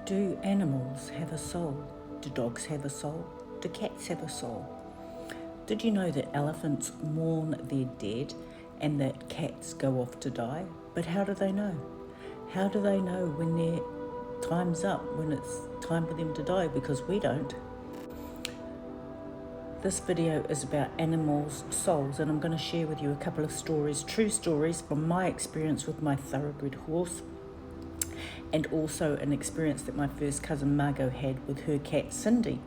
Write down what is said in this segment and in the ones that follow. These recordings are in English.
Do animals have a soul? Do dogs have a soul? Do cats have a soul? Did you know that elephants mourn their dead and that cats go off to die? But how do they know? How do they know when their time's up, when it's time for them to die? Because we don't. This video is about animals' souls, and I'm going to share with you a couple of stories, true stories from my experience with my thoroughbred horse, and also an experience that my first cousin Margot had with her cat Cindy.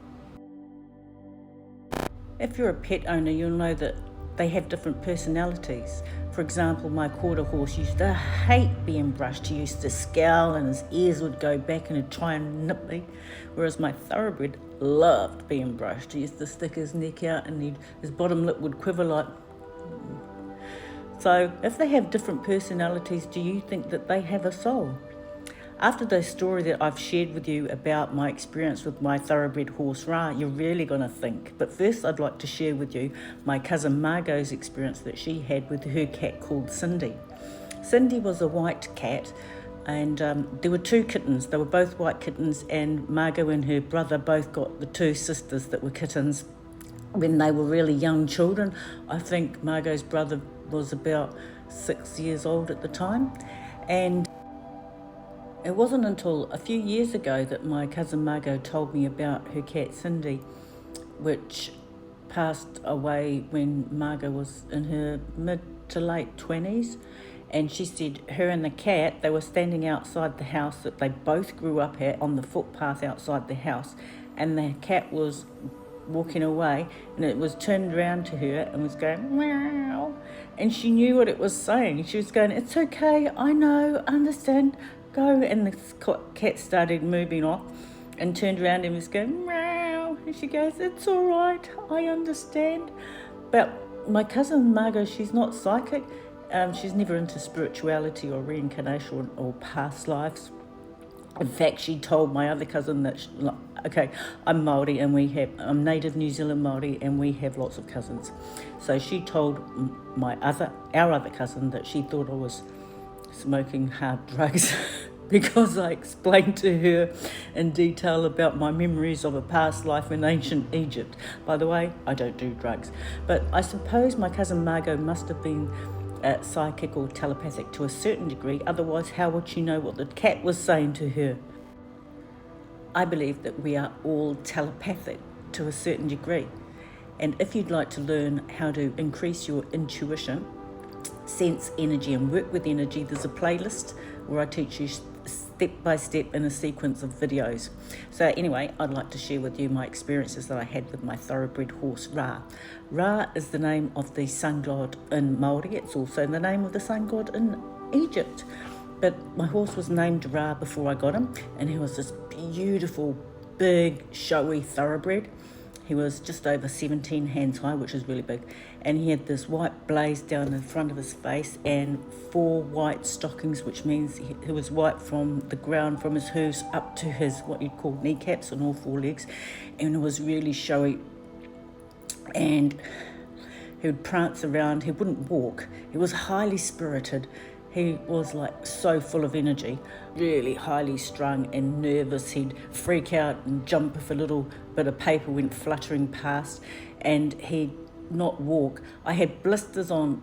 If you're a pet owner, you'll know that they have different personalities. For example, my quarter horse used to hate being brushed. He used to scowl and his ears would go back and he'd try and nip me, whereas my thoroughbred loved being brushed. He used to stick his neck out and his bottom lip would quiver like... So if they have different personalities, do you think that they have a soul? After the story that I've shared with you about my experience with my thoroughbred horse Ra, you're really going to think. But first I'd like to share with you my cousin Margot's experience that she had with her cat called Cindy. Cindy was a white cat, and there were two kittens. They were both white kittens, and Margot and her brother both got the two sisters that were kittens when they were really young children. I think Margot's brother was about 6 years old at the time, and it wasn't until a few years ago that my cousin Margot told me about her cat Cindy, which passed away when Margot was in her mid to late 20s. And she said her and the cat, they were standing outside the house that they both grew up at on the footpath outside the house, and the cat was walking away and it was turned around to her and was going meow, and she knew what it was saying. She was going, "It's okay, I know, I understand, go." And the cat started moving off and turned around and was going meow, and she goes, "It's all right, I understand." But my cousin Margot, she's not psychic. She's never into spirituality or reincarnation or past lives. In fact, she told my other cousin that, I'm Māori and I'm native New Zealand Māori and we have lots of cousins. So she told our other cousin that she thought I was smoking hard drugs because I explained to her in detail about my memories of a past life in ancient Egypt. By the way, I don't do drugs. But I suppose my cousin Margot must have been psychic or telepathic to a certain degree, otherwise how would she know what the cat was saying to her? I believe that we are all telepathic to a certain degree, and if you'd like to learn how to increase your intuition, sense energy and work with energy, there's a playlist where I teach you step by step in a sequence of videos. So anyway, I'd like to share with you my experiences that I had with my thoroughbred horse Ra. Ra is the name of the sun god in Māori. It's also the name of the sun god in Egypt. But my horse was named Ra before I got him, and he was this beautiful, big, showy thoroughbred. He was just over 17 hands high, which is really big, and he had this white blaze down in front of his face and 4 white stockings, which means he was white from the ground, from his hooves up to his what you'd call kneecaps on all 4 legs, and it was really showy. And he would prance around. He wouldn't walk. He was highly spirited. He was like so full of energy, really highly strung and nervous. He'd freak out and jump if a little bit of paper went fluttering past, and he'd not walk. I had blisters on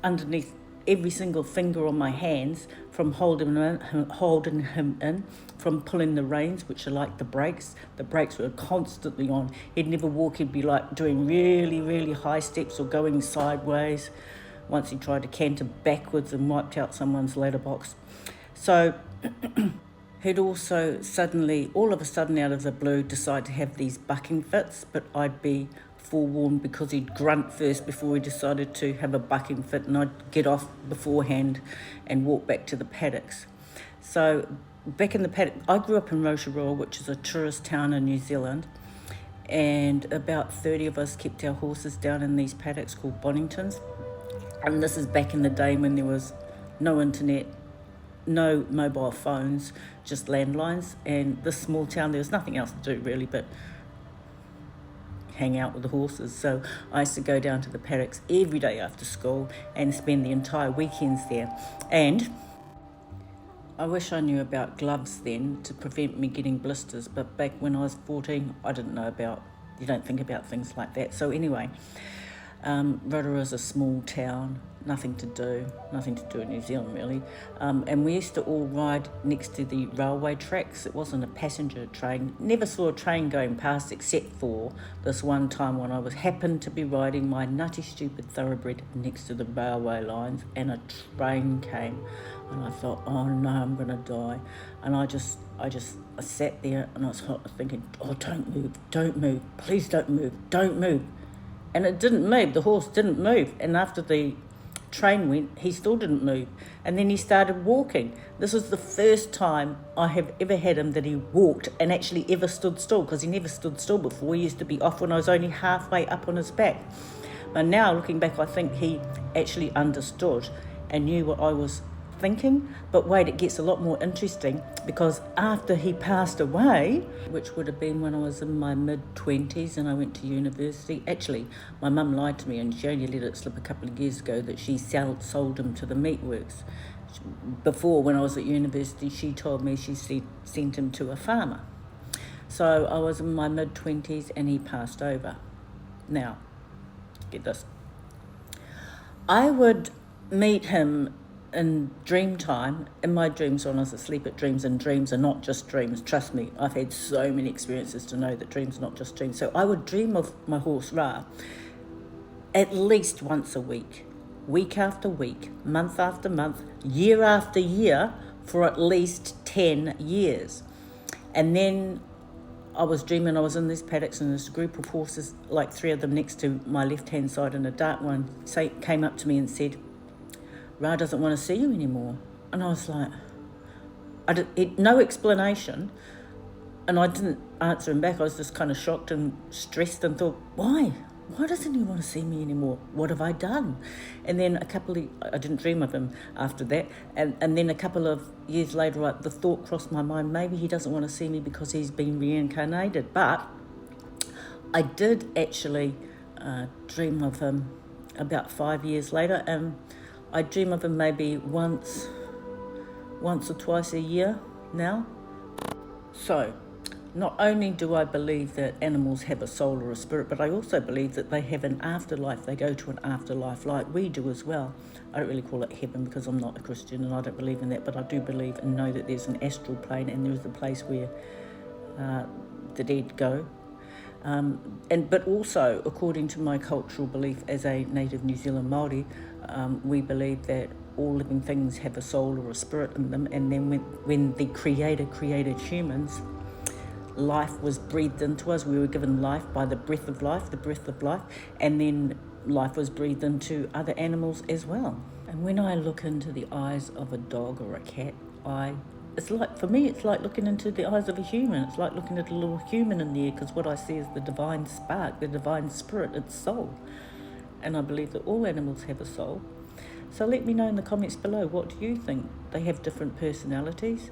underneath every single finger on my hands from holding him in, from pulling the reins, which are like the brakes. The brakes were constantly on. He'd never walk. He'd be like doing really, really high steps or going sideways. Once he tried to canter backwards and wiped out someone's letterbox. So he'd also all of a sudden, out of the blue, decide to have these bucking fits, but I'd be forewarned because he'd grunt first before he decided to have a bucking fit, and I'd get off beforehand and walk back to the paddocks. So back in the paddock, I grew up in Rotorua, which is a tourist town in New Zealand, and about 30 of us kept our horses down in these paddocks called Boningtons. And this is back in the day when there was no internet, no mobile phones, just landlines. And this small town, there was nothing else to do really but hang out with the horses. So I used to go down to the paddocks every day after school and spend the entire weekends there. And I wish I knew about gloves then to prevent me getting blisters, but back when I was 14, I didn't know about, you don't think about things like that. So anyway, Rotorua is a small town, nothing to do in New Zealand really, and we used to all ride next to the railway tracks. It wasn't a passenger train, never saw a train going past except for this one time when I happened to be riding my nutty stupid thoroughbred next to the railway lines, and a train came, and I thought, oh no, I'm gonna die. And I sat there and I was thinking, oh, don't move, please don't move. And it didn't move, the horse didn't move. And after the train went, he still didn't move. And then he started walking. This was the first time I have ever had him that he walked and actually ever stood still, because he never stood still before. He used to be off when I was only halfway up on his back. But now, looking back, I think he actually understood and knew what I was thinking. But wait, it gets a lot more interesting, because after he passed away, which would have been when I was in my mid-20s and I went to university, actually my mum lied to me and she only let it slip a couple of years ago that she sold him to the meatworks. Before, when I was at university, she told me she sent him to a farmer. So I was in my mid-20s and he passed over. Now, get this, I would meet him in dream time, in my dreams, when I was asleep at dreams, and dreams are not just dreams. Trust me, I've had so many experiences to know that dreams are not just dreams. So I would dream of my horse Ra at least once a week after week, month after month, year after year, for at least 10 years. And then I was dreaming I was in these paddocks and this group of horses, like 3 of them next to my left-hand side, and a dark one came up to me and said, Ra doesn't want to see you anymore. And I was like, no explanation. And I didn't answer him back. I was just kind of shocked and stressed and thought, why? Why doesn't he want to see me anymore? What have I done? And then I didn't dream of him after that. And then a couple of years later, the thought crossed my mind, maybe he doesn't want to see me because he's been reincarnated. But I did actually dream of him about 5 years later. And I dream of him maybe once or twice a year now. So, not only do I believe that animals have a soul or a spirit, but I also believe that they have an afterlife. They go to an afterlife like we do as well. I don't really call it heaven because I'm not a Christian and I don't believe in that, but I do believe and know that there's an astral plane and there is a place where the dead go. But also, according to my cultural belief as a native New Zealand Māori, we believe that all living things have a soul or a spirit in them, and then when the Creator created humans, life was breathed into us. We were given life by the breath of life, and then life was breathed into other animals as well. And when I look into the eyes of a dog or a cat, it's like looking into the eyes of a human. It's like looking at a little human in there, because what I see is the divine spark, the divine spirit, its soul. And I believe that all animals have a soul. So let me know in the comments below, what do you think? They have different personalities?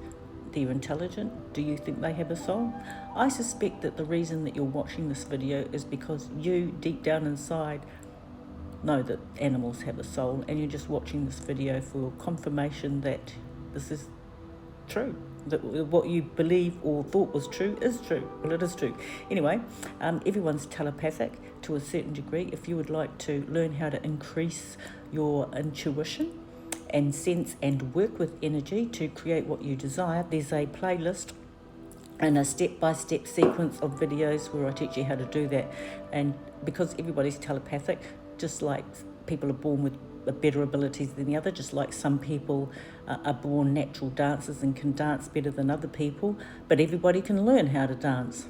They're intelligent? Do you think they have a soul? I suspect that the reason that you're watching this video is because you, deep down inside, know that animals have a soul, and you're just watching this video for confirmation that this is true, that what you believe or thought was true is true. Well, it is true. Anyway, everyone's telepathic to a certain degree. If you would like to learn how to increase your intuition and sense and work with energy to create what you desire, there's a playlist and a step-by-step sequence of videos where I teach you how to do that. And because everybody's telepathic, just like people are born with better abilities than the other, just like some people are born natural dancers and can dance better than other people, but everybody can learn how to dance.